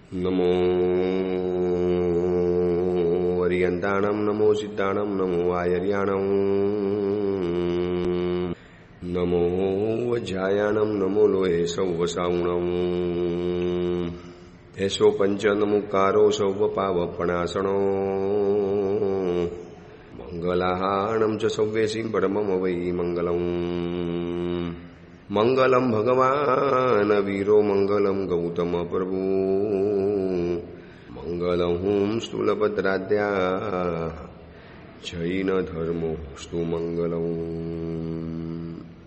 નમો અરિયંતાણમ, નમો સિદ્ધાણમ, નમો આયર્યાણમ, નમો વજ્રાયાણમ, નમો લોહે સૌવસાવણમ, એસો પંચનમુકારો સૌવપાવપણાસણો, મંગલાહાણમ ચ સૌવેસી પરમમ વૈ મંગલમ. મંગલમ ભગવાન વીરો, મંગલમ ગૌતમ પ્રભુ, મંગલમ સ્થૂલભદ્રાદ્યા, જૈન ધર્મો સ્તુ મંગલમ.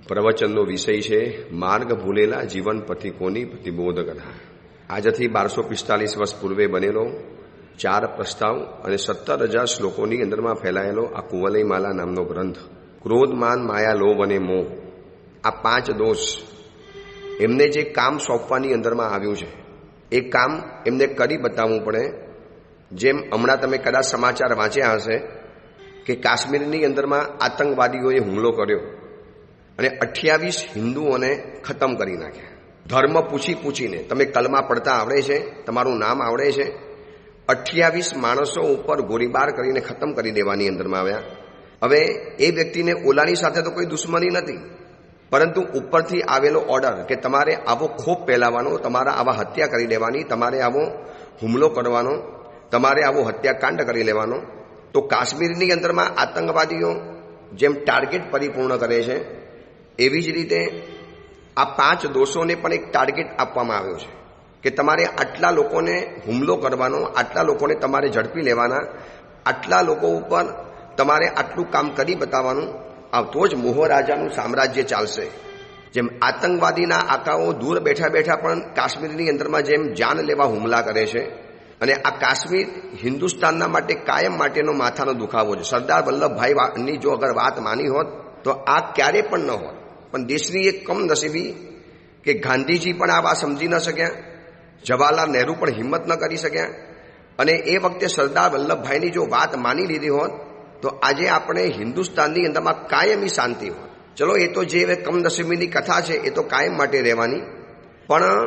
પ્રવચનનો વિષય છે માર્ગ ભૂલેલા જીવન પથિકોની પ્રતિબોધ કથા. આજથી 1245 વર્ષ પૂર્વે બનેલો 4 પ્રસ્તાવ અને 17,000 શ્લોકોની અંદરમાં ફેલાયેલો આ કુવલય માલા નામનો ગ્રંથ. ક્રોધ, માન, માયા, લોભ અને મોહ, આ 5 દોષ એમને જે કામ સોંપવાની અંદરમાં આવ્યું છે એ કામ એમને કરી બતાવવું પડે. જેમ હમણાં તમે કદાચ સમાચાર વાંચ્યા હશે કે કાશ્મીરની અંદરમાં આતંકવાદીઓએ હુમલો કર્યો અને 28 હિન્દુઓને ખતમ કરી નાખ્યા. ધર્મ પૂછીને, તમે કલમા પડતા આવડે છે, તમારું નામ આવડે છે, 28 માણસો ઉપર ગોળીબાર કરીને ખતમ કરી દેવાની અંદરમાં આવ્યા. હવે એ વ્યક્તિને ઓલાની સાથે તો કોઈ દુશ્મની નથી, પરંતુ ઉપરથી આવેલો ઓર્ડર કે તમારે આવો ખોફ ફેલાવવાનો, તમારે આવા હત્યા કરી દેવાની, તમારે આવો હુમલો કરવાનો, તમારે આવો હત્યાકાંડ કરી લેવાનો. તો કાશ્મીરની અંદરમાં આતંકવાદીઓ જેમ ટાર્ગેટ પરિપૂર્ણ કરે છે એવી જ રીતે આ 5 દોષોને પણ એક ટાર્ગેટ આપવામાં આવ્યો છે કે તમારે આટલા લોકોને હુમલો કરવાનો, આટલા લોકોને તમારે ઝડપી લેવાના, આટલા લોકો ઉપર તમારે આટલું કામ કરી બતાવવાનું. તો જ મોહરાજાનું સામ્રાજ્ય ચાલશે. જેમ આતંકવાદીના આકાઓ દૂર બેઠા બેઠા પણ કાશ્મીરની અંદરમાં જેમ જાન લેવા હુમલા કરે છે, અને આ કાશ્મીર હિન્દુસ્તાનના માટે કાયમ માટેનો માથાનો દુખાવો છે. સરદાર વલ્લભભાઈની જો અગર વાત માની હોત તો આ ક્યારે પણ ન હોત. પણ દેશની એક કમનસીબી કે ગાંધીજી પણ આ વાત સમજી ન શક્યા, જવાહરલાલ નહેરુ પણ હિંમત ન કરી શક્યા, અને એ વખતે સરદાર વલ્લભભાઈની જો વાત માની લીધી હોત તો આજે આપણે હિન્દુસ્તાનની અંદરમાં કાયમી શાંતિ હોય. ચલો, એ તો જે કમનસીબીની કથા છે એ તો કાયમ માટે રહેવાની. પણ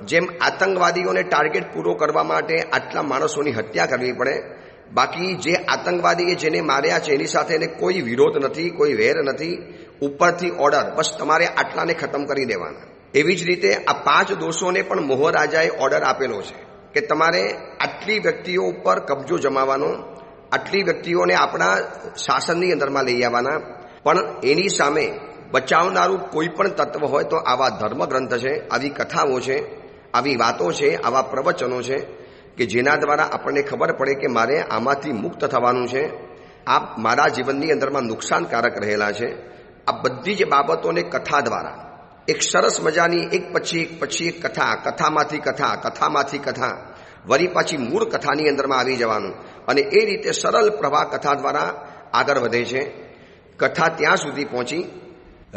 જેમ આતંકવાદીઓને ટાર્ગેટ પૂરો કરવા માટે આટલા માણસોની હત્યા કરવી પડે, બાકી જે આતંકવાદીએ જેને માર્યા છે એની સાથે એને કોઈ વિરોધ નથી, કોઈ વેર નથી, ઉપરથી ઓર્ડર, બસ તમારે આટલાને ખતમ કરી દેવાના. એવી જ રીતે આ 5 દોષોને પણ મોહરાજાએ ઓર્ડર આપેલો છે કે તમારે આટલી વ્યક્તિઓ ઉપર કબજો જમાવવાનો, આટલી વ્યક્તિઓને આપણા શાસનની અંદરમાં લઈ આવવાના. પણ એની સામે બચાવનારું કોઈ પણ તત્વ હોય તો આવા ધર્મગ્રંથ છે, આવી કથાઓ છે, આવી વાતો છે, આવા પ્રવચનો છે કે જેના દ્વારા આપણને ખબર પડે કે મારે આમાંથી મુક્ત થવાનું છે, આ મારા જીવનની અંદરમાં નુકસાનકારક રહેલા છે. આ બધી જ બાબતોને કથા દ્વારા એક સરસ મજાની એક પછી એક કથા, કથામાંથી કથા, વળી પાછી મૂળ કથાની અંદરમાં આવી જવાનું, અને એ રીતે સરળ પ્રવાહ કથા દ્વારા આગળ વધે છે. કથા ત્યાં સુધી પહોંચી,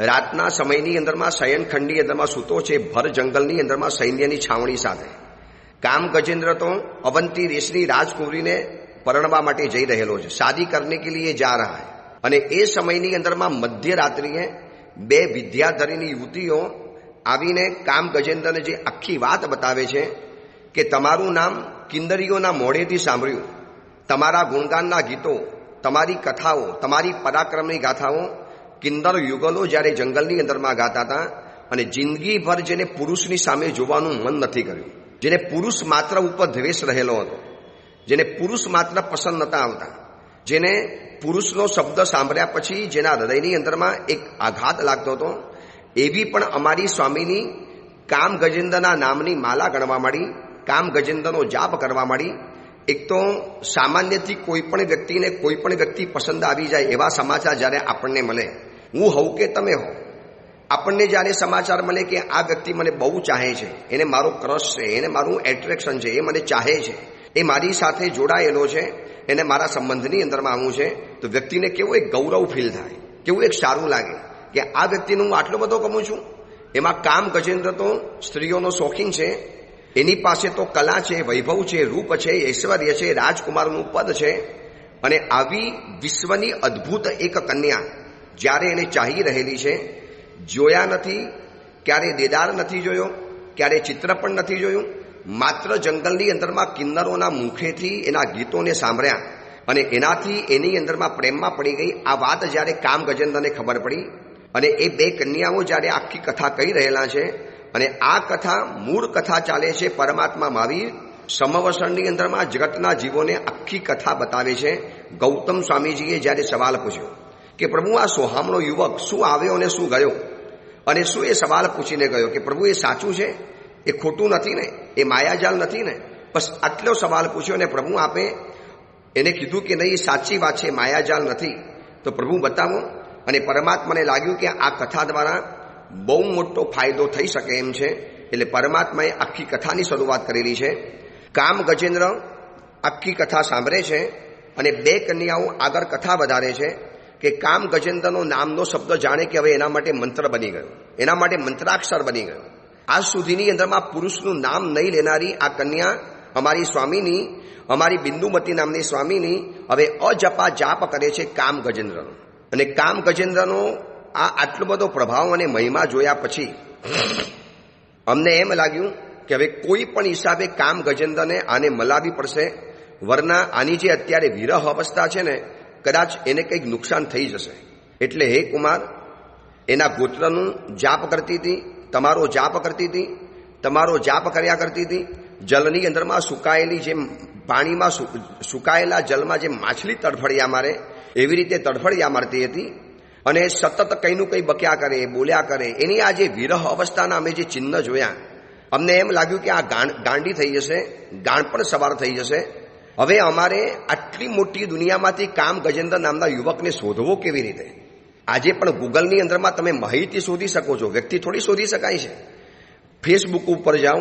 રાતના સમયની અંદરમાં શયનખંડની અંદરમાં સૂતો છે ભર જંગલની અંદરમાં સૈન્યની છાવણી સાથે. કામ ગજેન્દ્ર તો અવંતી દેશની રાજકુંવરીને પરણવા માટે જઈ રહેલો છે, શાદી કરને કે લીએ જા રહા હૈ. અને એ સમયની અંદરમાં મધ્યરાત્રિએ 2 વિદ્યાધરીની યુવતીઓ આવીને કામ ગજેન્દ્રને જે આખી વાત બતાવે છે કે તમારું નામ કિન્નરીઓના મોઢેથી સાંભળ્યું, તમારા ગુણગાનના ગીતો, તમારી કથાઓ, તમારી પરાક્રમની ગાથાઓ કિન્નર યુગલો જ્યારે જંગલની અંદરમાં ગાતા હતા, અને જિંદગીભર જેને પુરુષની સામે જોવાનું મન નથી કર્યું, જેને પુરુષ માત્ર ઉપર દ્વેષ રહેલો હતો, જેને પુરુષ માત્ર પસંદ નહોતા આવતા, જેને પુરુષનો શબ્દ સાંભળ્યા પછી જેના હૃદયની અંદરમાં એક આઘાત લાગતો હતો, એવી પણ અમારી સ્વામીની કામ ગજેન્દ્રના નામની માલા ગણવા માંડી, કામ ગજેન્દ્રનો જાપ કરવા માંડી. એક તો સામાન્યથી કોઈ પણ વ્યક્તિને કોઈ પણ વ્યક્તિ પસંદ આવી જાય એવા સમાચાર જ્યારે આપણને મળે, હું હોઉં કે તમે હો, આપણને જ્યારે સમાચાર મળે કે આ વ્યક્તિ મને બહુ ચાહે છે, એને મારો ક્રશ છે, એને મારું એટ્રેક્શન છે, એ મને ચાહે છે, એ મારી સાથે જોડાયેલો છે, એને મારા સંબંધની અંદરમાં આવવું છે, તો વ્યક્તિને કેવું એક ગૌરવ ફીલ થાય, કેવું એક સારું લાગે કે આ વ્યક્તિનું હું આટલો બધો ગમું છું. એમાં કામ ગજેન્દ્ર તો સ્ત્રીઓનો શોખીન છે, એની પાસે તો કલા છે, વૈભવ છે, રૂપ છે, ઐશ્વર્ય છે, રાજકુમારનું પદ છે, અને આવી વિશ્વની અદ્ભુત એક કન્યા જ્યારે એને ચાહી રહેલી છે, જોયા નથી, ક્યારે દેદાર નથી જોયો, ક્યારે ચિત્ર પણ નથી જોયું, માત્ર જંગલની અંદરમાં કિન્નરોના મુખેથી એના ગીતોને સાંભળ્યા અને એનાથી એની અંદરમાં પ્રેમમાં પડી ગઈ. આ વાત જ્યારે કામ ગજેન્દ્રને ખબર પડી અને એ બે કન્યાઓ જ્યારે આખી કથા કહી રહેલા છે અને આ કથા મૂળ કથા ચાલે છે પરમાત્મા મહાવીર સમવસરની અંદરમાં જગતના જીવોને આખી કથા બતાવે છે. ગૌતમ સ્વામીજીએ જ્યારે સવાલ પૂછ્યો કે પ્રભુ આ સોહામણો યુવક શું આવ્યો અને શું ગયો, અને શું એ સવાલ પૂછીને ગયો કે પ્રભુ એ સાચું છે, એ ખોટું નથી ને, એ માયાજાલ નથી ને? બસ આટલો સવાલ પૂછ્યો અને પ્રભુ આપે એને કીધું કે નહીં, એ સાચી વાત છે, માયાજાલ નથી. તો પ્રભુ બતાવો. અને પરમાત્માને લાગ્યું કે આ કથા દ્વારા બહુ મોટો ફાયદો થઈ શકે એમ છે, એટલે પરમાત્માએ આખી કથાની શરૂઆત કરેલી છે. કામ ગજેન્દ્ર આખી કથા સાંભળે છે અને બે કન્યાઓ આગળ કથા વધારે છે કે કામ ગજેન્દ્રનો નામનો શબ્દ જાણે કે હવે એના માટે મંત્ર બની ગયો, એના માટે મંત્રાક્ષર બની ગયો. આજ સુધીની અંદરમાં પુરુષનું નામ નહીં લેનારી આ કન્યા અમારી સ્વામીની, અમારી બિંદુમતી નામની સ્વામીની હવે અજપા જાપ કરે છે કામ ગજેન્દ્રનો. અને કામ ગજેન્દ્રનો આ આટલો બધો પ્રભાવ અને મહિમા જોયા પછી અમને એમ લાગ્યું કે હવે કોઈ પણ હિસાબે કામ ગજેન્દ્રને આને મલાવી પડશે, વરના આની જે અત્યારે વિરહ અવસ્થા છે ને કદાચ એને કંઈક નુકસાન થઈ જશે. એટલે હે કુમાર, એના ગોત્રનું જાપ કરતી હતી, તમારો જાપ કરતી હતી, તમારો જાપ કર્યા કરતી હતી. જલની અંદરમાં સુકાયેલી જેમ પાણીમાં સુકાયેલા જલમાં જેમ માછલી તડફડિયા મારે એવી રીતે તડફડિયા મારતી હતી અને સતત કંઈનું કંઈ બક્યા કરે, બોલ્યા કરે. એની આ જે વિરહ અવસ્થાના અમે જે ચિહ્ન જોયા અમને એમ લાગ્યું કે આ ગાંડી થઈ જશે, ગાંડ પણ સવાર થઈ જશે. હવે અમારે આટલી મોટી દુનિયામાંથી કામ ગજેન્દ્ર નામના યુવકને શોધવો કેવી રીતે? આજે પણ ગૂગલની અંદરમાં તમે માહિતી શોધી શકો છો, વ્યક્તિ થોડી શોધી શકાય છે. ફેસબુક ઉપર જાઓ,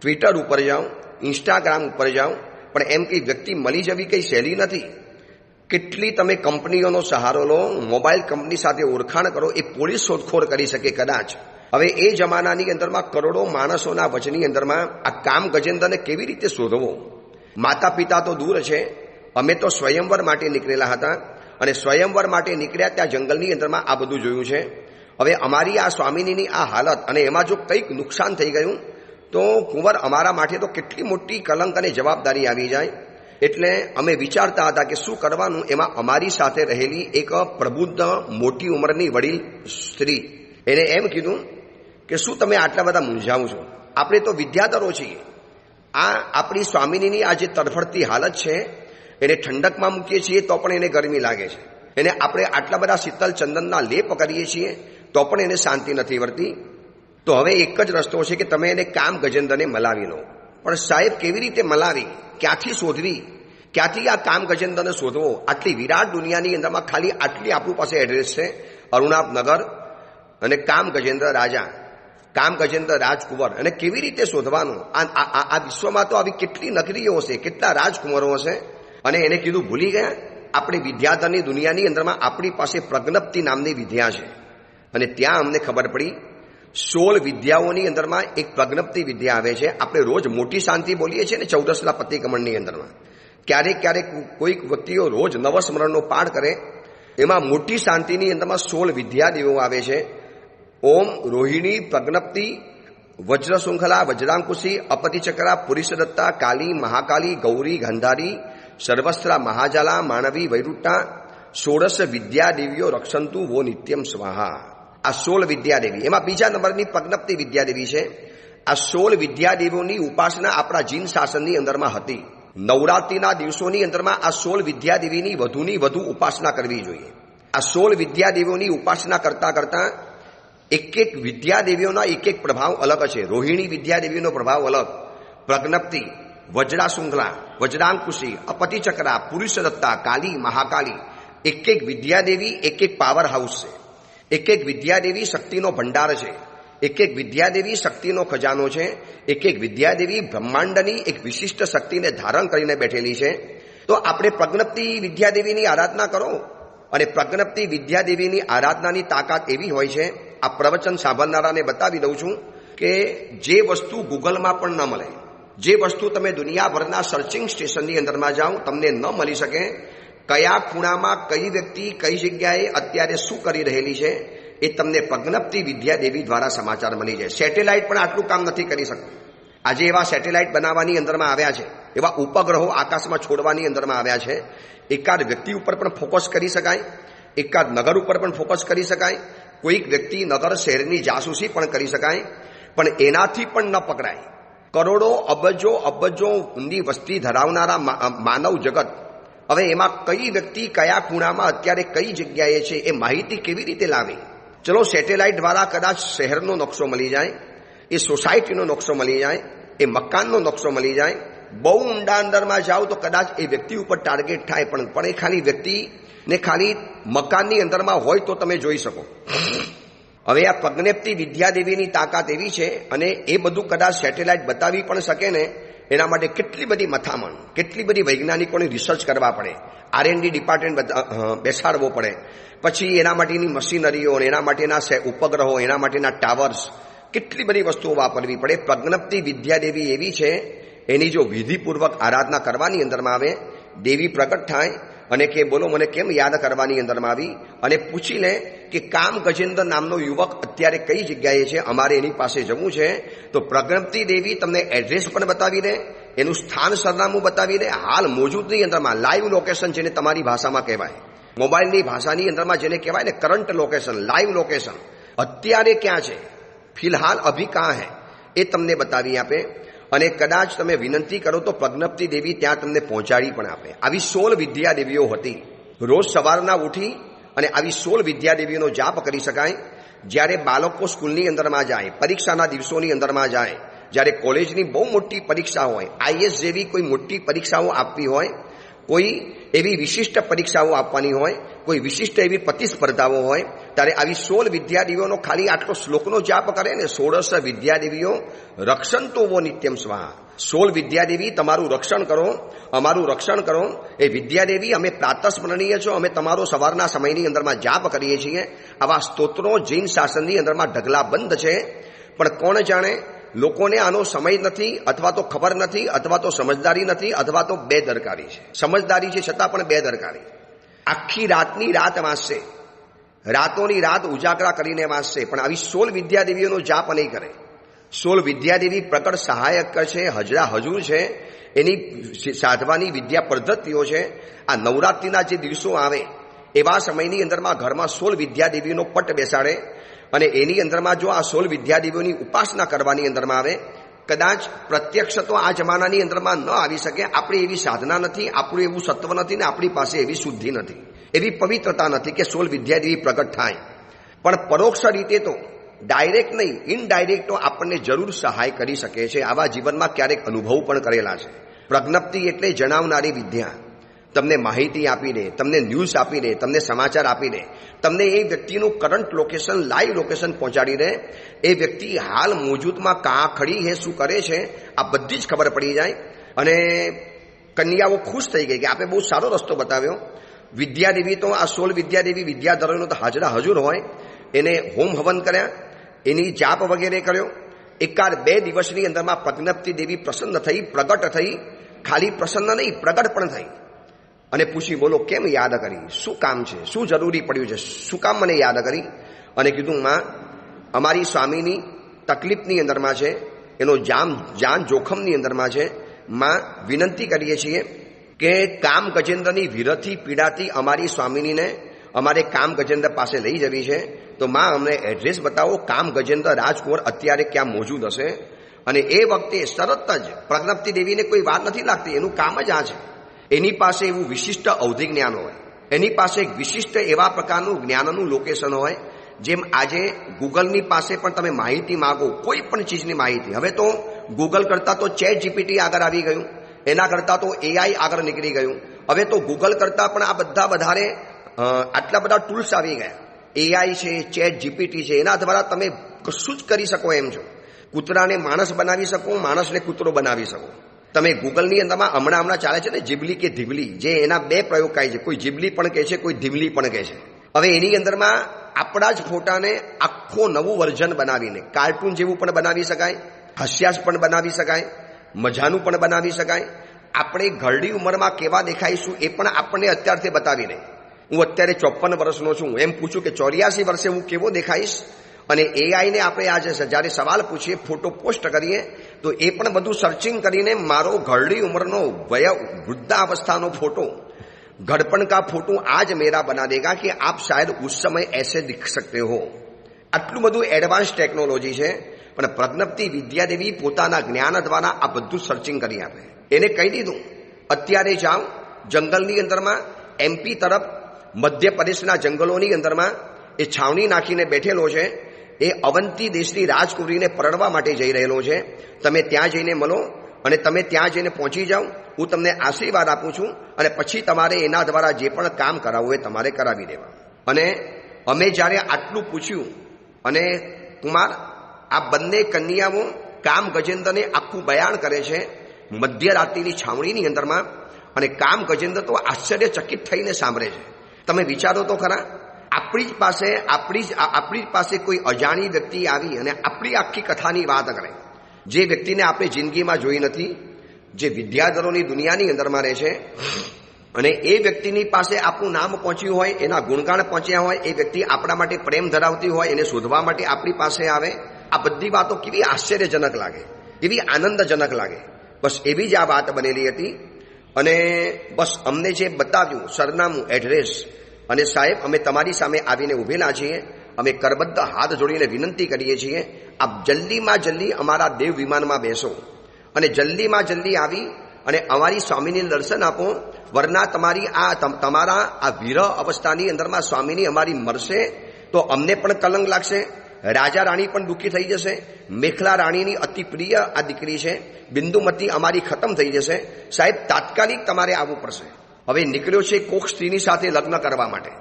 ટ્વિટર ઉપર જાઓ, ઇન્સ્ટાગ્રામ ઉપર જાઓ, પણ એમ કંઈ વ્યક્તિ મળી જવી કંઈ સહેલી નથી. કેટલી તમે કંપનીઓનો સહારો લો, મોબાઈલ કંપની સાથે ઓળખાણ કરો, એ પોલીસ શોધખોળ કરી શકે કદાચ. હવે એ જમાનાની અંદરમાં કરોડો માણસોના વચની અંદરમાં આ કામ ગજેન્દ્રને કેવી રીતે શોધવો? માતા પિતા તો દૂર છે, અમે તો સ્વયંવર માટે નીકળેલા હતા અને સ્વયંવર માટે નીકળ્યા ત્યાં જંગલની અંદરમાં આ બધું જોયું છે. હવે અમારી આ સ્વામિનીની આ હાલત અને એમાં જો કંઈક નુકસાન થઈ ગયું તો કુંવર અમારા માટે તો કેટલી મોટી કલંક અને જવાબદારી આવી જાય. એટલે અમે વિચારતા હતા કે શું કરવાનું. એમાં અમારી સાથે રહેલી એક પ્રબુદ્ધ મોટી ઉંમરની વડીલ સ્ત્રી એને એમ કીધું કે શું તમે આટલા બધા મૂંઝાવું છો? આપણે તો વિદ્યાધરો છીએ. આ આપણી સ્વામિનીની આ જે તડફડતી હાલત છે એને ઠંડકમાં મૂકીએ છીએ તો પણ એને ગરમી લાગે છે. એને આપણે આટલા બધા શીતલ ચંદનના લેપ કરીએ છીએ તો પણ એને શાંતિ નથી વળતી. તો હવે એક જ રસ્તો છે કે તમે એને કામ ગજેન્દ્રને મલાવી લો. પણ સાહેબ કેવી રીતે મલાવી? ક્યાંથી શોધવી? ક્યાંથી આ કામ ગજેન્દ્રને શોધવો? આટલી વિરાટ દુનિયાની અંદરમાં ખાલી આટલી આપણી પાસે એડ્રેસ છે, અરુણાપનગર અને કામ ગજેન્દ્ર રાજા, કામ ગજેન્દ્ર રાજકુંવર. અને કેવી રીતે શોધવાનું? આ વિશ્વમાં તો આવી કેટલી નગરીઓ હશે, કેટલા રાજકુંવરો હશે. અને એને કીધું ભૂલી ગયા, આપણે વિદ્યાધરની દુનિયાની અંદરમાં આપણી પાસે પ્રજ્ઞપ્તિ નામની વિદ્યા છે. અને ત્યાં અમને ખબર પડી 16 વિદ્યાઓની અંદરમાં એક પ્રજ્ઞપ્તિ વિદ્યા આવે છે. આપણે રોજ મોટી શાંતિ બોલીએ છીએ ને 14 પતિકમણની અંદરમાં. ક્યારેક ક્યારેક કોઈક વ્યક્તિઓ રોજ નવસ્મરણનો પાઠ કરે, એમાં મોટી શાંતિની અંદરમાં 16 વિદ્યાદેવો આવે છે. ઓમ, રોહિણી, પ્રજ્ઞપ્તિ, વજ્ર શૃંખલા, વજ્રાંકુશી, અપતિચક્રા, પુરુષદત્તા, કાલી, મહાકાલી, ગૌરી, ગાંધારી, સર્વસ્ત્રા, મહાજાલા, માનવી, વૈરુટ્ટા, 16 વિદ્યાદેવીઓ રક્ષંતુ વો નિત્યમ સ્વાહા. આ 16 વિદ્યાદેવી. એમાં બીજા નંબરની પ્રજ્ઞપ્તિ વિદ્યાદેવી છે. આ 16 વિદ્યાદેવીઓની ઉપાસના આપણા જીન શાસનની અંદરમાં હતી. નવરાત્રિના દિવસોની અંદરમાં આ 16 વિદ્યાદેવીની વધુની વધુ ઉપાસના કરવી જોઈએ. આ 16 વિદ્યાદેવીઓની ઉપાસના કરતા કરતા એક એક વિદ્યાદેવીઓના એક એક પ્રભાવ અલગ છે. રોહિણી વિદ્યાદેવીનો પ્રભાવ અલગ, પ્રજ્ઞપ્તિ, વજ્રા શૃંખલા, વજ્રાંકુશી, અપતિચક્રા, પુરુષદત્તા, કાલી, મહાકાલી, એક એક વિદ્યાદેવી એક એક પાવર હાઉસ છે. એક એક વિદ્યાદેવી શક્તિનો ભંડાર છે. એક એક વિદ્યાદેવી શક્તિનો ખજાનો છે. એક એક વિદ્યાદેવી બ્રહ્માંડની એક વિશિષ્ટ શક્તિને ધારણ કરીને બેઠેલી છે. તો આપણે પ્રજ્ઞપ્તિ વિદ્યાદેવીની આરાધના કરો. અને પ્રજ્ઞપ્તિ વિદ્યાદેવીની આરાધનાની તાકાત એવી હોય છે, આ પ્રવચન સાંભળનારાને બતાવી દઉં છું કે જે વસ્તુ ગૂગલમાં પણ ન મળે, જે વસ્તુ તમે દુનિયાભરના સર્ચિંગ સ્ટેશનની અંદરમાં જાઓ તમને ન મળી શકે, કયા ખૂણામાં કઈ વ્યક્તિ કઈ જગ્યાએ અત્યારે શું કરી રહેલી છે એ તમને પ્રજ્ઞપ્તિ વિદ્યાદેવી દ્વારા સમાચાર મળી જાય. સેટેલાઇટ પણ આટલું કામ નથી કરી શકતું. આજે એવા સેટેલાઇટ બનાવવાની અંદરમાં આવ્યા છે, એવા ઉપગ્રહો આકાશમાં છોડવાની અંદરમાં આવ્યા છે. એકાદ વ્યક્તિ ઉપર પણ ફોકસ કરી શકાય, એકાદ નગર ઉપર પણ ફોકસ કરી શકાય, કોઈક વ્યક્તિ નગર શહેરની જાસૂસી પણ કરી શકાય, પણ એનાથી પણ ન પકડાય. કરોડો અબજો ઊંડી વસ્તી ધરાવનારા માનવ જગત, હવે એમાં કઈ વ્યક્તિ કયા ખૂણામાં અત્યારે કઈ જગ્યાએ છે એ માહિતી કેવી રીતે લાવી? ચલો સેટેલાઇટ દ્વારા કદાચ શહેરનો નકશો મળી જાય, એ સોસાયટીનો નકશો મળી જાય, એ મકાનનો નકશો મળી જાય. બહુ ઊંડા અંદરમાં જાઓ તો કદાચ એ વ્યક્તિ ઉપર ટાર્ગેટ થાય, પણ એ ખાલી વ્યક્તિને ખાલી મકાનની અંદરમાં હોય તો તમે જોઈ શકો. હવે આ પ્રજ્ઞપ્તિ વિદ્યાદેવીની તાકાત એવી છે, અને એ બધું કદાચ સેટેલાઇટ બતાવી પણ શકે ને, એના માટે કેટલી બધી મથામણ, કેટલી બધી વૈજ્ઞાનિકોની રિસર્ચ કરવા પડે, R&D ડિપાર્ટમેન્ટ બેસાડવો પડે, પછી એના માટેની મશીનરીઓ, એના માટેના ઉપગ્રહો, એના માટેના ટાવર્સ, કેટલી બધી વસ્તુઓ વાપરવી પડે. પ્રજ્ઞપ્તિ વિદ્યાદેવી એવી છે, એની જો વિધિપૂર્વક આરાધના કરવાની અંદરમાં આવે, દેવી પ્રગટ થાય અને કે બોલો મને કેમ યાદ કરવાની અંદરમાં આવી, અને પૂછી લે કે કામ ગજેન્દ્ર નામનો યુવક અત્યારે કઈ જગ્યાએ છે, અમારે એની પાસે જવું છે. તો પ્રજ્ઞપ્તિ દેવી તમને એડ્રેસ પણ બતાવી દે, એનું સ્થાન સરનામું બતાવી દે, હાલ મોજૂદની અંદરમાં લાઈવ લોકેશન, જેને તમારી ભાષામાં કહેવાય, મોબાઈલની ભાષાની અંદરમાં જેને કહેવાય ને કરંટ લોકેશન, લાઈવ લોકેશન, અત્યારે ક્યાં છે, ફિલહાલ અભી કાં હે, એ તમને બતાવી આપે. અને કદાચ તમે વિનંતી કરો તો પ્રજ્ઞપ્તિ દેવી ત્યાં તમને પહોંચાડી પણ આપે. આવી 16 વિદ્યાદેવીઓ હતી. રોજ સવારના ઉઠી અને આવી 16 વિદ્યાદેવીઓનો જાપ કરી શકાય. જ્યારે બાળકો સ્કૂલની અંદરમાં જાય, પરીક્ષાના દિવસોની અંદરમાં જાય, જ્યારે કોલેજની બહુ મોટી પરીક્ષા હોય, IAS જેવી કોઈ મોટી પરીક્ષાઓ આપવી હોય, કોઈ એવી વિશિષ્ટ પરીક્ષાઓ આપવાની હોય, કોઈ વિશિષ્ટ એવી પ્રતિસ્પર્ધાઓ હોય, ત્યારે આવી 16 વિદ્યાદેવીઓનો ખાલી આટલો શ્લોકનો જાપ કરે ને, 16 વિદ્યાદેવીઓ રક્ષણ તો વો નિત્યમ સ્વાહા. 16 વિદ્યાદેવી તમારું રક્ષણ કરો, અમારું રક્ષણ કરો. એ વિદ્યાદેવી અમે પ્રાતસ્મરણીય છો, અમે તમારો સવારના સમયની અંદરમાં જાપ કરીએ છીએ. આવા સ્તોત્રો જૈન શાસનની અંદરમાં ઢગલા બંધ છે, પણ કોણ જાણે લોકોને આનો સમય નથી, અથવા તો ખબર નથી, અથવા તો સમજદારી નથી, અથવા તો બેદરકારી છે. સમજદારી છે છતાં પણ બેદરકારી. આખી રાતની રાત વાંચશે, રાતોની રાત ઉજાગરા કરીને વાંચશે, પણ આવી 16 વિદ્યાદેવીઓનો જાપ નહીં કરે. 16 વિદ્યાદેવી પ્રકટ સહાયક છે, હજરા હજુર છે, એની સાધવાની વિદ્યા પદ્ધતિઓ છે. આ નવરાત્રિના જે દિવસો આવે એવા સમયની અંદરમાં ઘરમાં 16 વિદ્યાદેવીઓનો પટ બેસાડે, અને એની અંદરમાં જો આ 16 વિદ્યાદેવીઓની ઉપાસના કરવાની અંદરમાં આવે, કદાચ પ્રત્યક્ષ તો આ જમાનાની અંદરમાં ન આવી શકે. આપણી એવી સાધના નથી, આપણું એવું સત્વ નથી, ને આપણી પાસે એવી શુદ્ધિ નથી, એવી પવિત્રતા નથી કે 16 વિદ્યાદેવી પ્રગટ થાય. પણ પરોક્ષ રીતે તો, ડાયરેક્ટ નહીં, ઇનડાયરેક્ટ તો આપણને જરૂર સહાય કરી શકે છે. આવા જીવનમાં ક્યારેક અનુભવ પણ કરેલા છે. પ્રજ્ઞપ્તિ એટલે જણાવનારી વિદ્યા. તમને માહિતી આપી દે, તમને ન્યૂઝ આપી દે, તમને સમાચાર આપી દે, તમને એ વ્યક્તિનું કરંટ લોકેશન, લાઈવ લોકેશન પહોંચાડી દે. એ વ્યક્તિ હાલ મોજૂદમાં કાં ખડી છે, શું કરે છે, આ બધી જ ખબર પડી જાય. અને કન્યાઓ ખુશ થઈ ગઈ કે આપણે બહુ સારો રસ્તો બતાવ્યો. વિદ્યાદેવી તો આ 16 વિદ્યાદેવી વિદ્યાધરોનો તો હાજરા હજુર હોય, એને હોમ હવન કર્યા, એની જાપ વગેરે કર્યો. એકાદ 2 દિવસની અંદરમાં પ્રજ્ઞપ્તિ દેવી પ્રસન્ન થઈ, પ્રગટ થઈ. ખાલી પ્રસન્ન નહીં, પ્રગટ પણ થઈ. અને પૂછી બોલો કેમ યાદ કરી, શું કામ છે, શું જરૂરી પડ્યું છે, શું કામ મને યાદ કરી? અને કીધું માં, અમારી સ્વામીની તકલીફની અંદરમાં છે, એનો જાન જોખમની અંદરમાં છે. માં વિનંતી કરીએ છીએ કે કામ ગજેન્દ્રની વિરહથી પીડાથી અમારી સ્વામીનીને અમારે કામ ગજેન્દ્ર પાસે લઈ જવી છે. તો માં અમને એડ્રેસ બતાવો, કામ ગજેન્દ્ર રાજકુંવર અત્યારે ક્યાં મોજૂદ હશે. અને એ વખતે તરત જ પ્રજ્ઞપ્તિ દેવીને કોઈ વાત નથી લાગતી, એનું કામ જ આ છે. એની પાસે એવું વિશિષ્ટ અવધિ જ્ઞાન હોય, એની પાસે એક વિશિષ્ટ એવા પ્રકારનું જ્ઞાનનું લોકેશન હોય. જેમ આજે ગૂગલની પાસે પણ તમે માહિતી માગો, કોઈ પણ ચીજની માહિતી, હવે તો ગૂગલ કરતાં તો ChatGPT આગળ આવી ગયું, એના કરતાં તો AI આગળ નીકળી ગયું. હવે તો ગૂગલ કરતાં પણ આ બધા વધારે આટલા બધા ટૂલ્સ આવી ગયા. AI છે, ChatGPT છે, એના દ્વારા તમે કશું જ કરી શકો એમ છો. કૂતરાને માણસ બનાવી શકો, માણસને કૂતરો બનાવી શકો. તમે ગૂગલની અંદરમાં હમણાં ચાલે છે ને જીબલી કે ધીબલી, જે એના 2 પ્રયોગ થાય છે, કોઈ જીબલી પણ કહે છે, કોઈ ધીબલી પણ કહે છે. હવે એની અંદરમાં આપણા જ ફોટાને આખો નવું વર્ઝન બનાવીને કાર્ટૂન જેવું પણ બનાવી શકાય, હાસ્યાસ પણ બનાવી શકાય, મજાનું પણ બનાવી શકાય. આપણે ઘરડી ઉંમરમાં કેવા દેખાઈશું એ પણ આપણને અત્યારથી બતાવી દે. હું અત્યારે 54 વર્ષનો છું, એમ પૂછું કે 84 વર્ષે હું કેવો દેખાઈશ? અને AIને આપણે આજે જ્યારે સવાલ પૂછીએ, ફોટો પોસ્ટ કરીએ, તો એ પણ બધું સર્ચિંગ કરીને મારો ઘરડી ઉંમરનો વૃદ્ધાવસ્થાનો ફોટો, घड़पन का फोटो आज मेरा बना देगा कि आप शायद उस समय ऐसे दिख सकते हो। આટલું બધું એડવાન્સ ટેકનોલોજી છે, પણ પ્રજ્ઞપ્તિ વિદ્યાદેવી પોતાના જ્ઞાન દ્વારા આ બધું સર્ચિંગ કરી આપે. એને કહી દીધું અત્યારે જાઓ જંગલની અંદરમાં, એમપી તરફ મધ્યપ્રદેશના જંગલોની અંદરમાં એ છાવણી નાખીને બેઠેલો છે. એ અવંતી દેશની રાજકુમારીને પરણવા માટે જઈ રહેલો છે. તમે ત્યાં જઈને મળો અને તમે ત્યાં જઈને પહોંચી જાઓ. હું તમને આશીર્વાદ આપું છું અને પછી તમારે એના દ્વારા જે પણ કામ કરાવવું એ તમારે કરાવી દેવા. અને અમે જ્યારે આટલું પૂછ્યું અને કુમાર આ બંને કન્યાઓ કામ ગજેન્દ્રને આખું બયાન કરે છે મધ્યરાત્રિની છાવણીની અંદરમાં. અને કામ ગજેન્દ્ર તો આશ્ચર્યચકિત થઈને સાંભળે છે. તમે વિચારો તો ખરા, આપણી પાસે કોઈ અજાણી વ્યક્તિ આવી અને આપણી આખી કથાની વાત કરે, જે વ્યક્તિને આપણે જિંદગીમાં જોઈ નથી, જે વિદ્યાધરોની દુનિયાની અંદરમાં રહે છે, અને એ વ્યક્તિની પાસે આપણું નામ પહોંચ્યું હોય, એના ગુણગાન પહોંચ્યા હોય, એ વ્યક્તિ આપણા માટે પ્રેમ ધરાવતી હોય, એને શોધવા માટે આપણી પાસે આવે. આ બધી વાતો કેવી આશ્ચર્યજનક લાગે, કેવી આનંદજનક લાગે. બસ એવી જ આ વાત બનેલી હતી. અને બસ અમને જે બતાવ્યું સરનામું, એડ્રેસ, અને સાહેબ અમે તમારી સામે આવીને ઉભેલા છીએ, અમે કરબદ્ધ હાથ જોડીને વિનંતી કરીએ છીએ આપ જલ્દીમાં જલ્દી અમારા દેવ વિમાનમાં બેસો અને જલ્દીમાં જલ્દી આવી અને અમારી સ્વામીને દર્શન આપો. વરના તમારા આ વિરહ અવસ્થાની અંદરમાં સ્વામીની અમારી મરશે તો અમને પણ કલંક લાગશે, રાજા રાણી પણ દુઃખી થઈ જશે. મેખલા રાણીની અતિ પ્રિય આ દીકરી છે, બિંદુમતી અમારી ખતમ થઈ જશે. સાહેબ તાત્કાલિક તમારે આવવું પડશે. હવે નીકળ્યો છે કોક સ્ત્રીની સાથે લગ્ન કરવા માટે,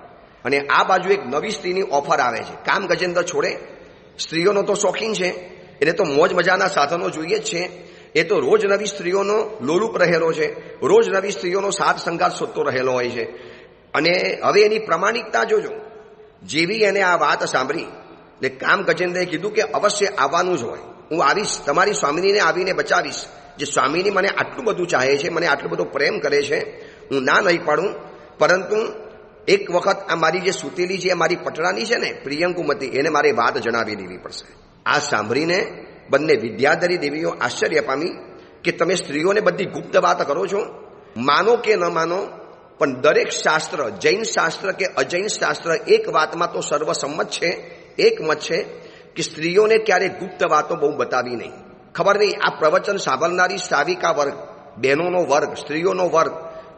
અને આ બાજુ એક નવી સ્ત્રીની ઓફર આવે છે. કામ ગજેન્દ્ર છોડે, સ્ત્રીઓનો તો શોખીન છે, એને તો મોજ મજાના સાધનો જોઈએ જ છે. એ તો રોજ નવી સ્ત્રીઓનો લોલુપ રહેલો છે, રોજ નવી સ્ત્રીઓનો સાથ સંગાત શોધતો રહેલો હોય છે. અને હવે એની પ્રમાણિકતા જોજો. જેવી એને આ વાત સાંભળી એટલે કામ ગજેન્દ્રએ કીધું કે અવશ્ય આવવાનું જ હોય, હું આવીશ, તમારી સ્વામિનીને આવીને બચાવીશ. જે સ્વામિની મને આટલું બધું ચાહે છે, મને આટલો બધો પ્રેમ કરે છે, હું ના નહીં પાડું. પરંતુ એક વખત આ મારી જે સૂતેલી છે, મારી પટરાની છે ને પ્રિયંકુમતી, એને મારે વાત જણાવી દેવી પડશે. આ સાંભળીને બંને વિદ્યાધરી દેવીઓ આશ્ચર્ય પામી કે તમે સ્ત્રીઓને બધી ગુપ્ત વાત કરો છો. માનો કે ન માનો, પણ દરેક શાસ્ત્ર, જૈન શાસ્ત્ર કે અજૈન શાસ્ત્ર, એક વાતમાં તો સર્વસંમત છે, એક મત છે કે સ્ત્રીઓને ક્યારે ગુપ્ત વાતો બહુ બતાવી નહીં. ખબર નહીં આ પ્રવચન સાંભળનારી શ્રાવિકા વર્ગ, બહેનોનો વર્ગ, સ્ત્રીઓનો વર્ગ,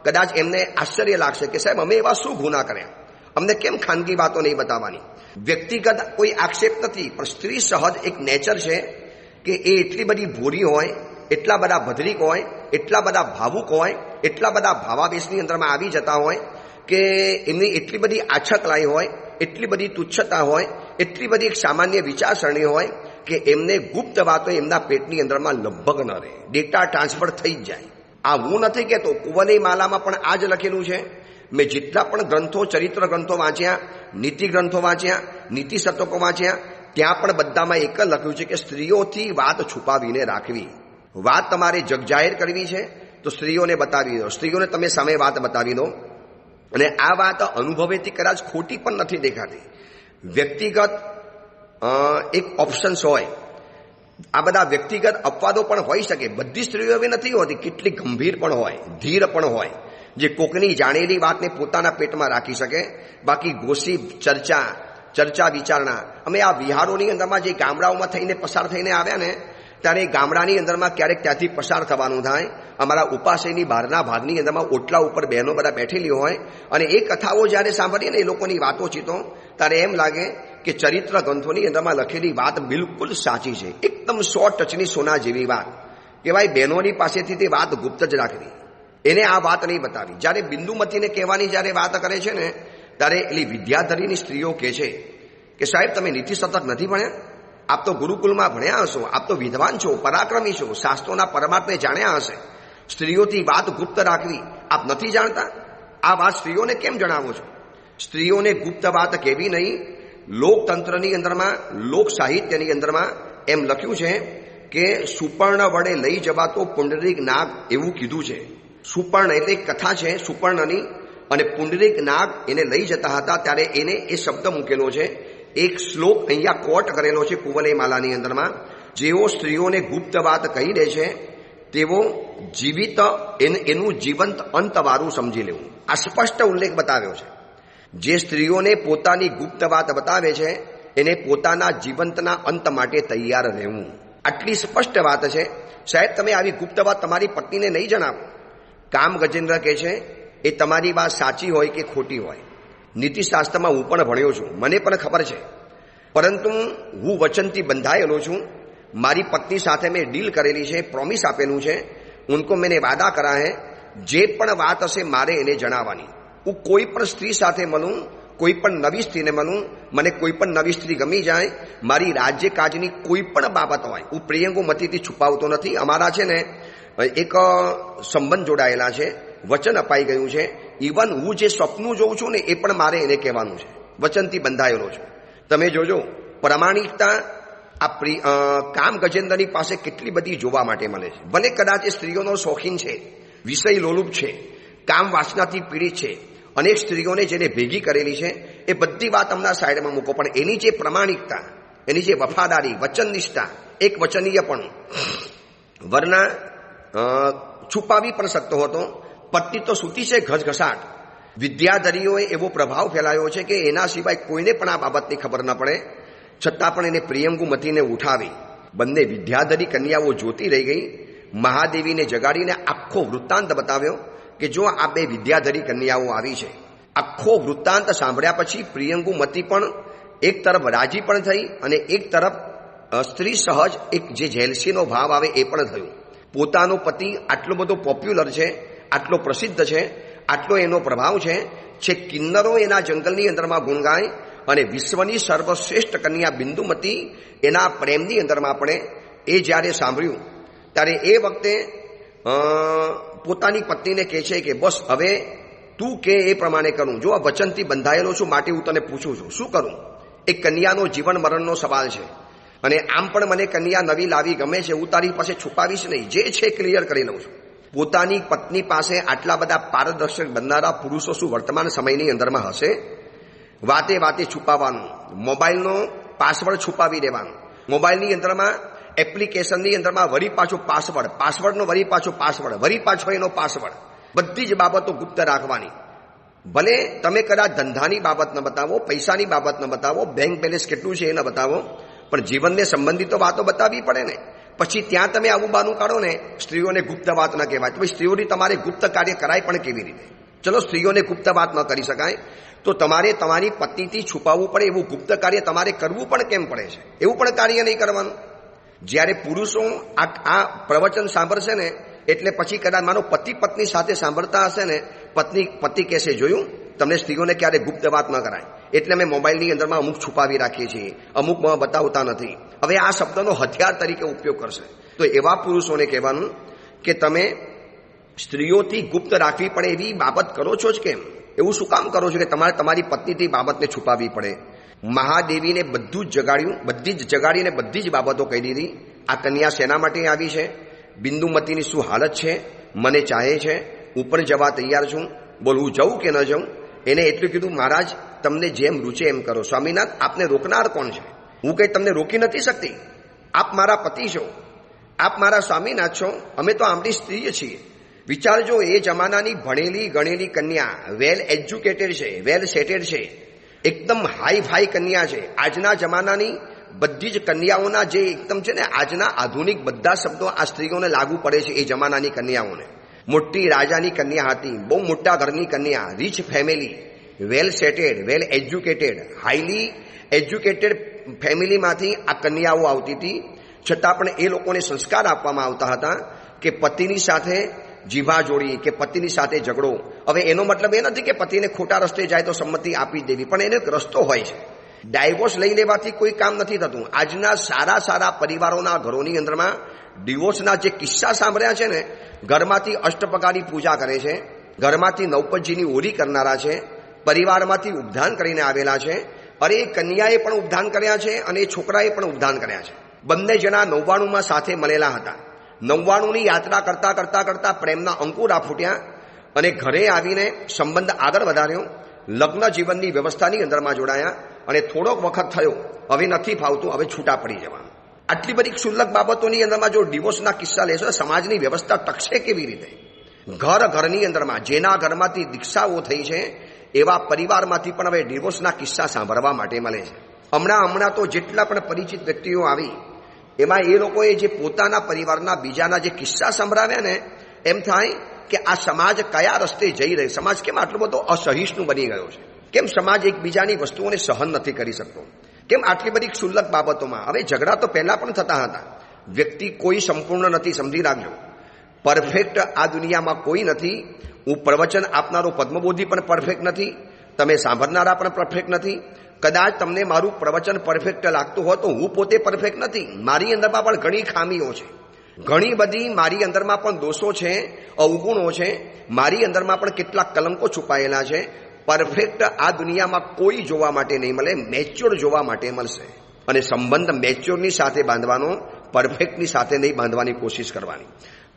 કદાચ એમને આશ્ચર્ય લાગશે કે સાહેબ અમે એવા શું ગુના કર્યા, અમને કેમ ખાનગી વાતો નહીં બતાવવાની. વ્યક્તિગત કોઈ આક્ષેપ નથી, પણ સ્ત્રી સહજ એક નેચર છે કે એ એટલી બધી ભોરી હોય, એટલા બધા ભદ્રિક હોય, એટલા બધા ભાવુક હોય, એટલા બધા ભાવાવેશની અંદરમાં આવી જતા હોય કે એમની એટલી બધી આછકલાઈ હોય, એટલી બધી તુચ્છતા હોય, એટલી બધી એક સામાન્ય વિચારસરણી હોય કે એમને ગુપ્ત વાતો એમના પેટની અંદરમાં લગભગ ન રહે, ડેટા ટ્રાન્સફર થઈ જ જાય. આ હું નથી કહેતો, કુંવરની માલામાં પણ આ જ લખેલું છે. મેં જેટલા પણ ગ્રંથો, ચરિત્ર ગ્રંથો વાંચ્યા, નીતિ ગ્રંથો વાંચ્યા, નીતિ શતકો વાંચ્યા, ત્યાં પણ બધામાં એક જ લખ્યું છે કે સ્ત્રીઓથી વાત છુપાવીને રાખવી. વાત તમારે જગજાહેર કરવી છે તો સ્ત્રીઓને બતાવી દો, સ્ત્રીઓને તમે સામે વાત બતાવી દો. અને આ વાત અનુભવેથી કદાચ ખોટી પણ નથી દેખાતી. વ્યક્તિગત એક ઓપ્શન્સ હોય, આ બધા વ્યક્તિગત અપવાદો પણ હોઈ શકે. બધી સ્ત્રીઓ એવી નથી હોતી, કેટલી ગંભીર પણ હોય, ધીર પણ હોય, જે કોકની જાણેલી વાતને પોતાના પેટમાં રાખી શકે. બાકી ગોસી ચર્ચા વિચારણા, અમે આ વિહારોની અંદરમાં જે ગામડાઓમાં થઈને પસાર થઈને આવ્યા ને, ત્યારે ગામડાની અંદરમાં ક્યારેક ત્યાંથી પસાર થવાનું થાય. અમારા ઉપાશ્રયની બહારના ભાગની અંદરમાં ઓટલા ઉપર બહેનો બધા બેઠેલી હોય, અને એ કથાઓ જ્યારે સાંભળીએ ને એ લોકોની વાતો ચીતો, ત્યારે એમ લાગે કે ચરિત્ર ગ્રંથોની અંદરમાં લખેલી વાત બિલકુલ સાચી છે, એકદમ 100 સોના જેવી વાત. કે ભાઈ બહેનોની પાસેથી તે વાત ગુપ્ત જ રાખવી, એને આ વાત નહીં બતાવી. જ્યારે બિંદુમતીને કહેવાની જ્યારે વાત કરે છે ને, ત્યારે એલી વિદ્યાધરીની સ્ત્રીઓ કહે છે કે સાહેબ તમે નીતિ શતક નથી ભણ્યા, આપ તો ગુરુકુલમાં ભણ્યા હશો, આપ તો વિદ્વાન છો, પરાક્રમી છો, શાસ્ત્રોના પરમાર્થને જાણ્યા હશે, સ્ત્રીઓથી વાત ગુપ્ત રાખવી આપ નથી જાણતા. આ વાત સ્ત્રીઓને કેમ જણાવો છો? સ્ત્રીઓને ગુપ્ત વાત કહેવી નહીં. લોકતંત્રની અંદરમાં, લોક સાહિત્યની અંદરમાં એમ લખ્યું છે કે સુપર્ણ વડે લઈ જવાતો પુંડરીક નાગ, એવું કીધું છે. સુપર્ણ એટલે કથા છે સુપર્ણની, અને પુંડરીક નાગ એને લઈ જતા હતા, ત્યારે એને એ શબ્દ મૂકેલો છે. એક શ્લોક અહીંયા કોટ કરેલો છે કુંવલે માલાની અંદરમાં. જેઓ સ્ત્રીઓને ગુપ્ત વાત કહી દે છે તેઓ જીવિત એનું જીવંત અંતવાળું સમજી લેવું. આ સ્પષ્ટ ઉલ્લેખ બતાવ્યો છે. જે સ્ત્રીઓને પોતાની ગુપ્ત વાત બતાવે છે એને પોતાના જીવંતના અંત માટે તૈયાર રહેવું. આટલી સ્પષ્ટ વાત છે. સાહેબ, તમે આવી ગુપ્ત વાત તમારી પત્નીને નહીં જણાવો. કામ ગજેન્દ્ર કહે છે એ તમારી વાત સાચી હોય કે ખોટી હોય, નીતિશાસ્ત્રમાં હું પણ ભણ્યો છું, મને પણ ખબર છે, પરંતુ હું વચનથી બંધાયેલો છું. મારી પત્ની સાથે મેં ડીલ કરેલી છે, પ્રોમિસ આપેલું છે. ઉनको मैंने वादा करा है જે પણ વાત હશે મારે એને જણાવવાની. હું કોઈ પણ સ્ત્રી સાથે મળું, કોઈ પણ નવી સ્ત્રીને મળું, મને કોઈ પણ નવી સ્ત્રી ગમી જાય, મારી રાજ્ય કાજની કોઈ પણ બાબત હોય, હું પ્રિયંગો મતીથી છુપાવતો નથી. અમારા છે ને એક સંબંધ જોડાયેલા છે, વચન અપાઈ ગયું છે. ઇવન હું જે સપનું જોઉં છું ને એ પણ મારે એને કહેવાનું છે. વચનથી બંધાયેલો છે. તમે જોજો પ્રામાણિકતા આ કામ ગજેન્દ્રની પાસે કેટલી બધી જોવા માટે મળે છે. ભલે કદાચ એ સ્ત્રીઓનો શોખીન છે, વિષય લોલુપ છે, કામ વાસનાથી પીડિત છે, અનેક સ્ત્રીઓને જેને ભેગી કરેલી છે, એ બધી વાત હમણાં સાઈડમાં મૂકો, પણ એની જે પ્રામાણિકતા, એની જે વફાદારી, વચનનિષ્ઠા, એક વચનીયપણું, વરના છુપાવી પણ શકતો હતો. પત્ની તો સૂતી છે ઘસઘસાટ. વિદ્યાધરીઓએ એવો પ્રભાવ ફેલાયો છે કે એના સિવાય કોઈને પણ આ બાબતની ખબર ન પડે, છતાં પણ એને પ્રિયંગુ મતીને ઉઠાવી. બંને વિદ્યાધરી કન્યાઓ જોતી રહી ગઈ. મહાદેવીને જગાડીને આખો વૃત્તાંત બતાવ્યો કે જો આ બે વિદ્યાધરી કન્યાઓ આવી છે. આખો વૃત્તાંત સાંભળ્યા પછી પ્રિયંગુ મતી પણ એક તરફ રાજી પણ થઈ અને એક તરફ સ્ત્રી સહજ એક જે જેલસીનો ભાવ આવે એ પણ થયું. પોતાનો પતિ આટલો બધો પોપ્યુલર છે, આટલો પ્રસિદ્ધ છે, આટલો એનો પ્રભાવ છે કિન્નરો એના જંગલની અંદરમાં ગુણગાય અને વિશ્વની સર્વશ્રેષ્ઠ કન્યા બિંદુમતી એના પ્રેમની અંદરમાં આપણે એ જ્યારે સાંભળ્યું ત્યારે એ વખતે પોતાની પત્નીને કહે છે કે બસ હવે તું કે એ પ્રમાણે કરું. જો આ વચનથી બંધાયેલો છું માટે હું તને પૂછું છું, શું કરું? એક કન્યાનો જીવન મરણનો સવાલ છે અને આમ પણ મને કન્યા નવી લાવી ગમે છે, હું તારી પાસે છુપાવીશ નહીં, જે છે ક્લિયર કરી લઉં છું. પોતાની પત્ની પાસે આટલા બધા પારદર્શક બનનારા પુરુષો શું વર્તમાન સમયની અંદરમાં હશે? વાતે વાતે છુપાવવાનું, મોબાઈલનો પાસવર્ડ છુપાવી દેવાનું, મોબાઈલની અંદરમાં એપ્લિકેશનની અંદરમાં વળી પાછો પાસવર્ડ, પાસવર્ડનો વળી પાછો પાસવર્ડ, વળી પાછો એનો પાસવર્ડ, બધી જ બાબતો ગુપ્ત રાખવાની. ભલે તમે કદાચ ધંધાની બાબત ન બતાવો, પૈસાની બાબત ન બતાવો, બેંક બેલેન્સ કેટલું છે એ ન બતાવો, પણ જીવનને સંબંધિત તો વાતો બતાવવી પડે ને. પછી ત્યાં તમે આવું બાનું કાઢો ને સ્ત્રીઓને ગુપ્ત વાત ન કહેવાય, તો ભાઈ સ્ત્રીઓની તમારે ગુપ્ત કાર્ય કરાય પણ કેવી રીતે? ચલો સ્ત્રીઓને ગુપ્ત વાત ન કરી શકાય તો તમારે તમારી પત્નીથી છુપાવવું પડે એવું ગુપ્ત કાર્ય તમારે કરવું પણ કેમ પડે છે? એવું પણ કાર્ય નહીં કરવાનું. જ્યારે પુરુષો આ પ્રવચન સાંભળશે ને એટલે પછી કદાચ માનો પતિ પત્ની સાથે સાંભળતા હશે ને, પતિ કહેશે જોયું તમને સ્ત્રીઓને ક્યારે ગુપ્ત વાત ન કરાય, એટલે અમે મોબાઈલની અંદરમાં અમુક છુપાવી રાખીએ છીએ, અમુકમાં બતાવતા નથી. હવે આ શબ્દનો હથિયાર તરીકે ઉપયોગ કરશે. તો એવા પુરુષોને કહેવાનું કે તમે સ્ત્રીઓથી ગુપ્ત રાખવી પડે એવી બાબત કરો છો જ કેમ? એવું શું કામ કરો છો કે તમારે તમારી પત્નીથી બાબતને છુપાવવી પડે? મહાદેવીને બધું જ જગાડ્યું, બધી જ જગાડીને બધી જ બાબતો કહી દીધી. આ કન્યા શેના માટે આવી છે, બિંદુમતીની શું હાલત છે, મને ચાહે છે, હું પણ જવા તૈયાર છું, બોલ હું જઉં કે ન જઉં? એને એટલું કીધું મહારાજ તમને જેમ રૂચે એમ કરો. સ્વામીનાથ આપને રોકનાર કોણ છે? હું કંઈ તમને રોકી નથી શકતી. આપ મારા પતિ છો, આપ મારા સ્વામીનાથ છો, અમે તો આમની સ્ત્રી છીએ. વિચારજો એ જમાનાની ભણેલી ગણેલી કન્યા, વેલ એજ્યુકેટેડ છે, વેલ સેટેડ છે, એકદમ હાઈ ફાઈ કન્યા છે. આજના જમાનાની બધી જ કન્યાઓના જે એકદમ છે ને આજના આધુનિક બધા શબ્દો આ સ્ત્રીઓને લાગુ પડે છે એ જમાનાની કન્યાઓને. મોટી રાજાની કન્યા હતી, બહુ મોટા ઘરની કન્યા, રીચ ફેમિલી, વેલ સેટેડ, વેલ એજ્યુકેટેડ, હાઈલી એજ્યુકેટેડ ફેમિલીમાંથી આ કન્યાઓ આવતી હતી. છતાં પણ એ લોકોને સંસ્કાર આપવામાં આવતા હતા કે પતિની સાથે જીભા જોડી કે પતિની સાથે ઝઘડો. હવે એનો મતલબ એ નથી કે પતિને ખોટા રસ્તે જાય તો સંમતિ આપી દેવી, પણ એનો એક રસ્તો હોય છે. ડાયવોર્સ લઈ લેવાથી કોઈ કામ નથી થતું. આજના સારા સારા પરિવારોના ઘરોની અંદરમાં ડિવોર્સના જે કિસ્સા સાંભળ્યા છે ને, ઘરમાંથી અષ્ટપ્રકારની પૂજા કરે છે, ઘરમાંથી નવપતજીની ઓરી કરનારા છે, પરિવારમાંથી ઉપધાન કરીને આવેલા છે. અરે એ કન્યાએ પણ ઉપધાન કર્યા છે અને એ છોકરાએ પણ ઉપધાન કર્યા છે. બંને જણા 99માં સાથે મળેલા હતા. 99ની યાત્રા કરતા કરતા કરતા પ્રેમના અંકુરા ફૂટ્યા અને ઘરે આવીને સંબંધ આગળ વધાર્યો. લગ્ન જીવનની વ્યવસ્થાની અંદરમાં જોડાયા અને થોડોક વખત થયો, હવે નથી ફાવતું, હવે છૂટા પડી જવાનું. આટલી બધી ક્ષુલ્લક બાબતોની અંદરમાં જો ડિવોર્સના કિસ્સા લેશો સમાજની વ્યવસ્થા ટકશે કેવી રીતે? ઘરની અંદરમાં જેના ઘરમાંથી દીક્ષાઓ થઈ છે એવા પરિવારમાંથી પણ હવે ડિવોર્સના કિસ્સા સાંભળવા માટે મળે છે. હમણાં તો જેટલા પણ પરિચિત વ્યક્તિઓ આવી એમાં એ લોકોએ જે પોતાના પરિવારના બીજાના જે કિસ્સા સંભળાવ્યા ને એમ થાય કે આ સમાજ કયા રસ્તે જઈ રહ્યો, સમાજ કેમ આટલો બધો અસહિષ્ણુ બની ગયો છે, કેમ સમાજ એકબીજાની વસ્તુઓને સહન નથી કરી શકતો, કેમ આટલી બધી ક્ષુલ્લક બાબતોમાં. હવે ઝઘડા તો પહેલા પણ થતા હતા. વ્યક્તિ કોઈ સંપૂર્ણ નથી, સમજી રાખજો. પરફેક્ટ આ દુનિયામાં કોઈ નથી. હું પ્રવચન આપનારો પદ્મબોધી પણ પરફેક્ટ નથી, તમે સાંભળનારા પણ પરફેક્ટ નથી. કદાચ તમને મારું પ્રવચન પરફેક્ટ લાગતું હોય તો હું પોતે પરફેક્ટ નથી. મારી અંદરમાં પણ ઘણી ખામીઓ છે, ઘણી બધી મારી અંદરમાં પણ દોષો છે, અવગુણો છે, મારી અંદરમાં પણ કેટલાક કલંકો છુપાયેલા છે. પરફેક્ટ આ દુનિયામાં કોઈ જોવા માટે નહીં મળે, મેચ્યોર જોવા માટે મળશે. અને સંબંધ મેચ્યોરની સાથે બાંધવાનો, પરફેક્ટની સાથે નહીં બાંધવાની કોશિશ કરવાની.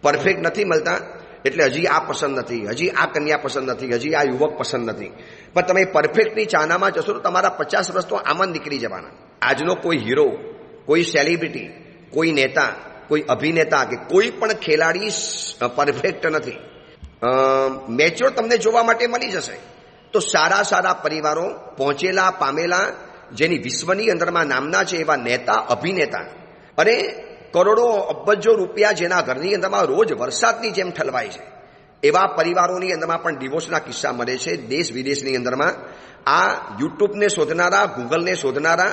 પરફેક્ટ નથી મળતા એટલે હજી આ પસંદ નથી, હજી આ કન્યા પસંદ નથી, હજી આ યુવક પસંદ નથી. પણ તમે પરફેક્ટની ચાહનામાં જશો તો તમારા 50 વર્ષ તો આમાં નીકળી જવાના. આજનો કોઈ હીરો, કોઈ સેલિબ્રિટી, કોઈ નેતા, કોઈ અભિનેતા કે કોઈ પણ ખેલાડી પરફેક્ટ નથી. મેચ્યોર તમને જોવા માટે મળી જશે. તો સારા પરિવારો, પહોંચેલા પામેલા, જેની વિશ્વની અંદરમાં નામના છે એવા નેતા, અભિનેતા અને કરોડો અબજો રૂપિયા જેના ઘરની અંદરમાં રોજ વરસાદની જેમ ઠલવાય છે એવા પરિવારોની અંદરમાં પણ ડિવોર્સના કિસ્સા મળે છે. દેશ વિદેશની અંદરમાં આ યુટ્યુબને શોધનારા, ગૂગલને શોધનારા,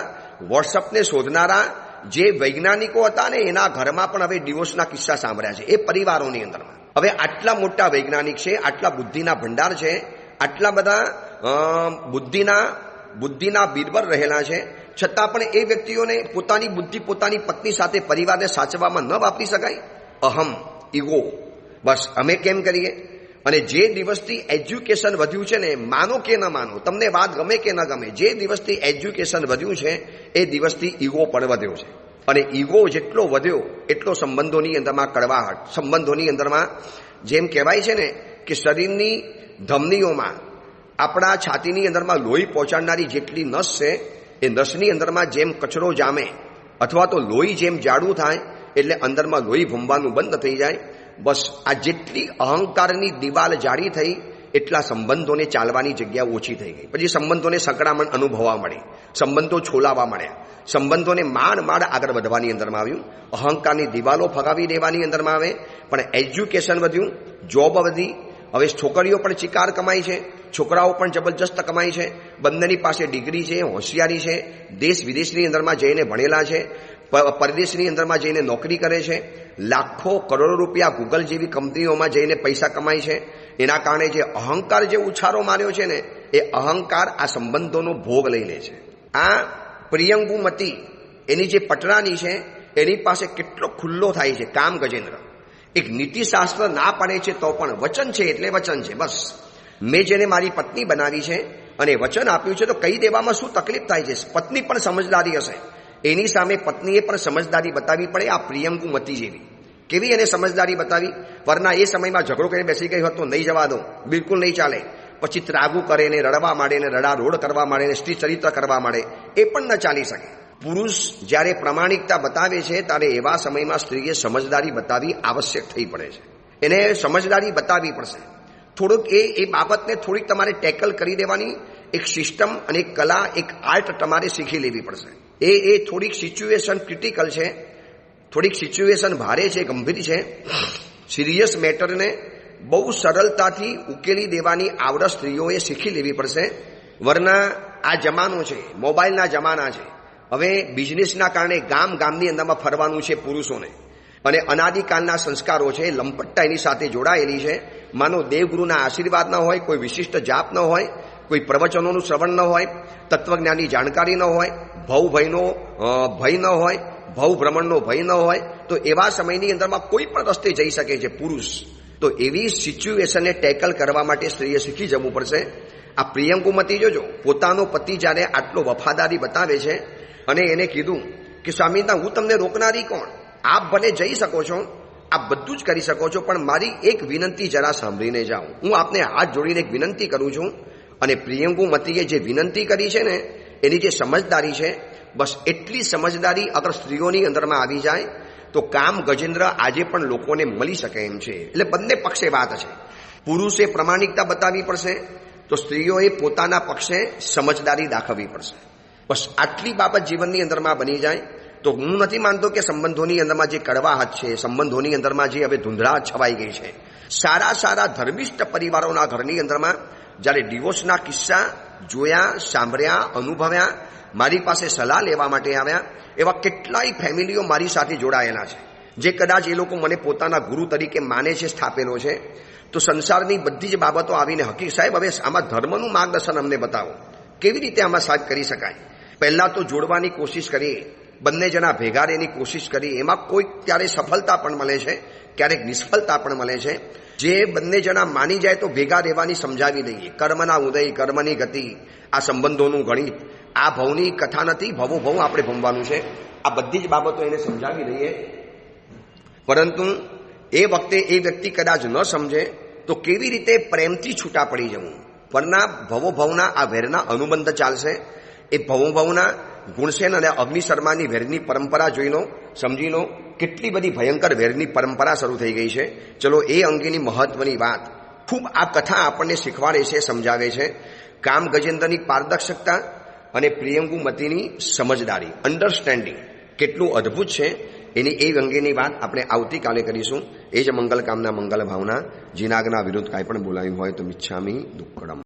વોટ્સઅપને શોધનારા જે વૈજ્ઞાનિકો હતા ને એના ઘરમાં પણ હવે ડિવોર્સના કિસ્સા સાંભળ્યા છે એ પરિવારોની અંદરમાં. હવે આટલા મોટા વૈજ્ઞાનિક છે, આટલા બુદ્ધિના ભંડાર છે, આટલા બધા બુદ્ધિના બીરબર રહેલા છે, છતાં પણ એ વ્યક્તિઓને પોતાની બુદ્ધિ પોતાની પત્ની સાથે પરિવારને સાચવવામાં ન વાપરી શકાય. અહમ, ઈગો, બસ અમે કેમ કરીએ. અને જે દિવસથી એજ્યુકેશન વધ્યું છે ને, માનો કે ન માનો, તમને વાત ગમે કે ન ગમે, જે દિવસથી એજ્યુકેશન વધ્યું છે એ દિવસથી ઈગો પણ વધ્યો છે. અને ઈગો જેટલો વધ્યો એટલો સંબંધોની અંદરમાં કડવાહટ, સંબંધોની અંદરમાં જેમ કહેવાય છે ને કે શરીરની ધમનીઓમાં, આપણા છાતીની અંદરમાં લોહી પહોંચાડનારી જેટલી નસ છે એ નસની અંદરમાં જેમ કચરો જામે અથવા તો લોહી જેમ જાડું થાય એટલે અંદરમાં લોહી ભમવાનું બંધ થઈ જાય. બસ આ જેટલી અહંકારની દિવાલ જાડી થઈ એટલા સંબંધોને ચાલવાની જગ્યા ઓછી થઈ ગઈ. પછી સંબંધોને સંકળામણ અનુભવવા મળે, સંબંધો છોલાવા મળ્યા, સંબંધોને માંડ આગળ વધવાની અંદરમાં આવ્યું. અહંકારની દિવાલો ફગાવી દેવાની અંદરમાં આવે. પણ એજ્યુકેશન વધ્યું, જોબ વધી. હવે છોકરીઓ પણ ચિકાર કમાય છે, છોકરાઓ પણ જબરજસ્ત કમાય છે. બંનેની પાસે ડિગ્રી છે, હોશિયારી છે, દેશ વિદેશની અંદરમાં જઈને ભણેલા છે, પરદેશની અંદરમાં જઈને નોકરી કરે છે, લાખો કરોડો રૂપિયા ગૂગલ જેવી કંપનીઓમાં જઈને પૈસા કમાય છે. એના કારણે જે અહંકાર જે ઉછાળો માર્યો છે ને એ અહંકાર આ સંબંધોનો ભોગ લઈ લે છે. આ પ્રિયંગુમતી એની જે પટરાની છે એની પાસે કેટલો ખુલ્લો થાય છે કામ ગજેન્દ્ર. એક નીતિશાસ્ત્ર ના પાડે છે તો પણ વચન છે એટલે વચન છે. બસ મેં જેને મારી પત્ની બનાવી છે અને વચન આપ્યું છે તો કહી દેવામાં શું તકલીફ થાય છે. પત્ની પણ સમજદારી હશે, એની સામે પત્નીએ પણ સમજદારી બતાવી પડે. આ પ્રિયંકુમતી જેવી કેવી એને સમજદારી બતાવી. વરના એ સમયમાં ઝઘડો કરીને બેસી ગઈ હોત તો નહીં જવા દો, બિલકુલ નહીં ચાલે. પછી ત્રાગુ કરે ને રડવા માંડે ને રડા રોડ કરવા માંડે ને સ્ત્રી ચરિત્ર કરવા માંડે, એ પણ ન ચાલી શકે. પુરુષ જ્યારે પ્રમાણિકતા બતાવે છે ત્યારે એવા સમયમાં સ્ત્રીએ સમજદારી બતાવી આવશ્યક થઈ પડે છે. એને સમજદારી બતાવવી પડશે. થોડુંક એ બાબતને થોડીક તમારે ટેકલ કરી દેવાની એક સિસ્ટમ અને એક કલા, એક આર્ટ તમારે શીખી લેવી પડશે. એ થોડીક સિચ્યુએશન ક્રિટિકલ છે, થોડીક સિચ્યુએશન ભારે છે, ગંભીર છે. સિરિયસ મેટરને બહુ સરળતાથી ઉકેલી દેવાની આવડત સ્ત્રીઓએ શીખી લેવી પડશે. વરના આ જમાનો છે, મોબાઈલના જમાના છે. હવે બિઝનેસના કારણે ગામની અંદરમાં ફરવાનું છે પુરુષોને, અને અનાદિકાળના સંસ્કારો છે, લંપટતા એની સાથે જોડાયેલી છે. માનો દેવગુરુના આશીર્વાદ ન હોય, કોઈ વિશિષ્ટ જાપ ન હોય, કોઈ પ્રવચનોનું શ્રવણ ન હોય, તત્વજ્ઞાનની જાણકારી ન હોય, ભવભયનો ભય ન હોય, ભવભ્રમણનો ભય ન હોય, તો એવા સમયની અંદરમાં કોઈ પણ રસ્તે જઈ શકે છે પુરુષ. તો એવી સિચ્યુએશનને ટેકલ કરવા માટે સ્ત્રીએ શીખી જવું પડશે. આ પ્રિયંકુમતી જોજો, પોતાનો પતિ જ્યારે આટલો વફાદારી બતાવે છે અને એને કીધું કે સ્વામીના હું તમને રોકનારી કોણ, આપ ભલે જઈ શકો છો, આપ બધું જ કરી શકો છો, પણ મારી એક વિનંતી જરા સાંભળીને જાઓ. હું આપને હાથ જોડીને એક વિનંતી કરું છું. અને પ્રિયંકુમતીએ જે વિનંતી કરી છે ને એની જે સમજદારી છે, બસ એટલી સમજદારી અગર સ્ત્રીઓની અંદરમાં આવી જાય તો કામ ગજેન્દ્ર આજે પણ લોકોને મળી શકે એમ છે. એટલે બંને પક્ષે વાત છે. પુરુષે પ્રમાણિકતા બતાવવી પડશે તો સ્ત્રીઓએ પોતાના પક્ષે સમજદારી દાખવવી પડશે. બસ આટલી બાબત જીવનની અંદરમાં બની જાય તો હું નથી માનતો કે સંબંધોની અંદરમાં જે કડવાહટ છે, સંબંધોની અંદરમાં જે હવે ધૂંધળાટ છવાઈ ગઈ છે, સારા સારા ધર્મિષ્ઠ પરિવારોના ઘરની અંદરમાં જ્યારે ડિવોર્સના કિસ્સા જોયા, સાંભળ્યા, અનુભવ્યા, મારી પાસે સલાહ લેવા માટે આવ્યા, એવા કેટલાય ફેમિલીઓ મારી સાથે જોડાયેલા છે જે કદાચ એ લોકો મને પોતાના ગુરુ તરીકે માને છે, સ્થાપેલો છે. તો સંસારની બધી જ બાબતો આવીને હકીકત સાહેબ હવે આમાં ધર્મનું માર્ગદર્શન અમને બતાવો, કેવી રીતે આમાં સાહેબ કરી શકાય. પહેલાં તો જોડવાની કોશિશ કરીએ, બંને જણા ભેગા રહેવાની કોશિશ કરીએ. એમાં કોઈ ક્યારે સફળતા પણ મળે છે, ક્યારેક નિષ્ફળતા પણ મળે છે. જે બંને જણા માની જાય તો ભેગા રહેવાની સમજાવી દઈએ. કર્મના ઉદય, કર્મની ગતિ, આ સંબંધોનું ગણિત, આ ભવની કથા નથી, ભવો ભવ આપણે ભમવાનું છે. આ બધી જ બાબતો એને સમજાવી દઈએ. પરંતુ એ વખતે એ વ્યક્તિ કદાચ ન સમજે તો કેવી રીતે પ્રેમથી છૂટા પડી જવું. પરના ભવો ભવના આ વેરના અનુબંધ ચાલશે. એ ભવો ભવના ગુણસેન અને અગ્નિ શર્માની વેરની પરંપરા જોઈ લો, સમજી લો કેટલી બધી ભયંકર વેરની પરંપરા શરૂ થઈ ગઈ છે. ચલો એ અંગેની મહત્વની વાત ખૂબ આ કથા આપણને શીખવાડે છે, સમજાવે છે. કામ ગજેન્દ્રની પારદર્શકતા અને પ્રિયંગુમતીની સમજદારી, અન્ડરસ્ટેન્ડિંગ કેટલું અદ્ભુત છે એની એ અંગેની વાત આપણે આવતીકાલે કરીશું. એ જ મંગલ કામના, મંગલ ભાવના. જીનાગના વિરુદ્ધ કાંઈ પણ બોલાયું હોય તો મિચ્છામી દુક્કડમ.